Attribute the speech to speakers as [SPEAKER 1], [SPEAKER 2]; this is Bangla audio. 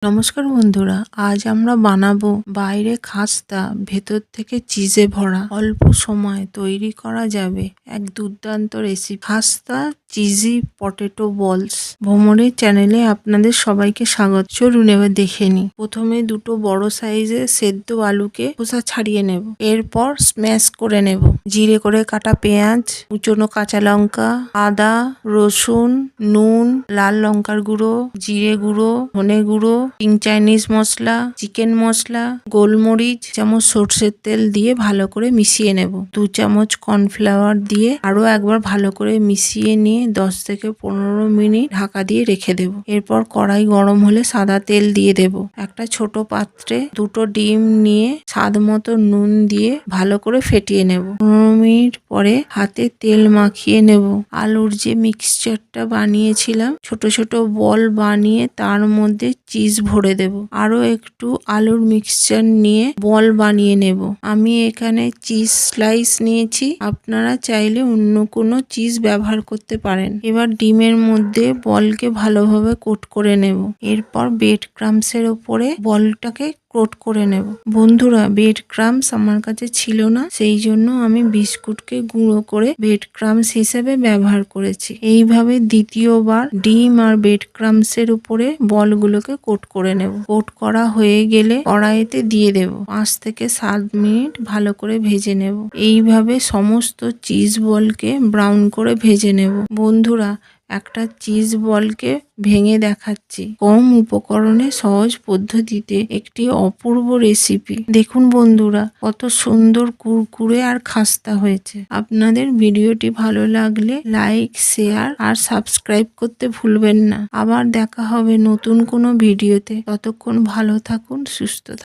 [SPEAKER 1] নমস্কার বন্ধুরা, আজ আমরা বানাবো বাইরে খাস্তা ভেতর থেকে চিজে ভরা অল্প সময় তৈরি করা যাবে এক দুর্দান্ত রেসিপি খাস্তা চিজি পটেটো বলস। ভ্রমণের চ্যানেলে আপনাদের সবাইকে স্বাগত। চলুন এবার দেখে নিই। প্রথমে দুটো বড় সাইজের সেদ্ধ আলুকে খোসা ছাড়িয়ে নেব, এরপর স্ম্যাশ করে নেব। জিরে করে কাটা পেঁয়াজ, কুচনো কাঁচা লঙ্কা, আদা, রসুন, নুন, লাল লঙ্কার গুঁড়ো, জিরে গুঁড়ো, ধনে গুঁড়ো, কিং চাইনিজ মশলা, চিকেন মশলা, গোলমরিচ, চামচ সর্ষের তেল দিয়ে ভালো করে মিশিয়ে নেব। 2 চামচ কর্নফ্লাওয়ার দিয়ে আরো একবার ভালো করে মিশিয়ে নিয়ে 10 থেকে 15 মিনিট ঢাকা দিয়ে রেখে দেব। এরপর কড়াই গরম হলে সাদা তেল দিয়ে দেব। একটা ছোট পাত্রে দুটো ডিম নিয়ে স্বাদ মতো নুন দিয়ে ভালো করে ফেটিয়ে নেব। 15 মিনিট পরে হাতে তেল মাখিয়ে নেব। আলুর যে মিক্সচারটা বানিয়েছিলাম, ছোট ছোট বল বানিয়ে তার মধ্যে চিজ ভরে দেব। আরো একটু আলুর মিক্সচার নিয়ে বল বানিয়ে নেব। আমি এখানে চিজ স্লাইস নিয়েছি, আপনারা চাইলে অন্য কোনো চিজ ব্যবহার করতে পারেন। এবার ডিমের মধ্যে বলকে ভালোভাবে কোট করে নেব। এরপর ব্রেড ক্রাম্বসের ওপরে বলটাকে কোট করে নেব। বন্ধুরা, ব্রেড ক্রাম্বস আমার কাছে ছিল না, সেই জন্য আমি বিস্কুটকে গুঁড়ো করে ব্রেড ক্রাম্বস হিসেবে ব্যবহার করেছি। এইভাবে দ্বিতীয়বার ডিম আর ব্রেড ক্রাম্বসের উপরে বলগুলোকে কোট করে নেব। কোট করা হয়ে গেলে কড়াইতে দিয়ে দেব। 5 থেকে 7 মিনিট ভালো করে ভেজে নেব। এইভাবে সমস্ত চিজ বলকে ব্রাউন করে ভেজে নেব। বন্ধুরা, একটা চিজ বলকে ভেঙে দেখাচ্ছি। কম উপকরণে সহজ পদ্ধতিতে একটি অপূর্ব রেসিপি। দেখুন বন্ধুরা, কত সুন্দর কুরকুরে আর খাস্তা হয়েছে। আপনাদের ভিডিওটি ভালো লাগলে লাইক, শেয়ার আর সাবস্ক্রাইব করতে ভুলবেন না। আবার দেখা হবে নতুন কোনো ভিডিওতে। ততক্ষণ ভালো থাকুন, সুস্থ থাকুন।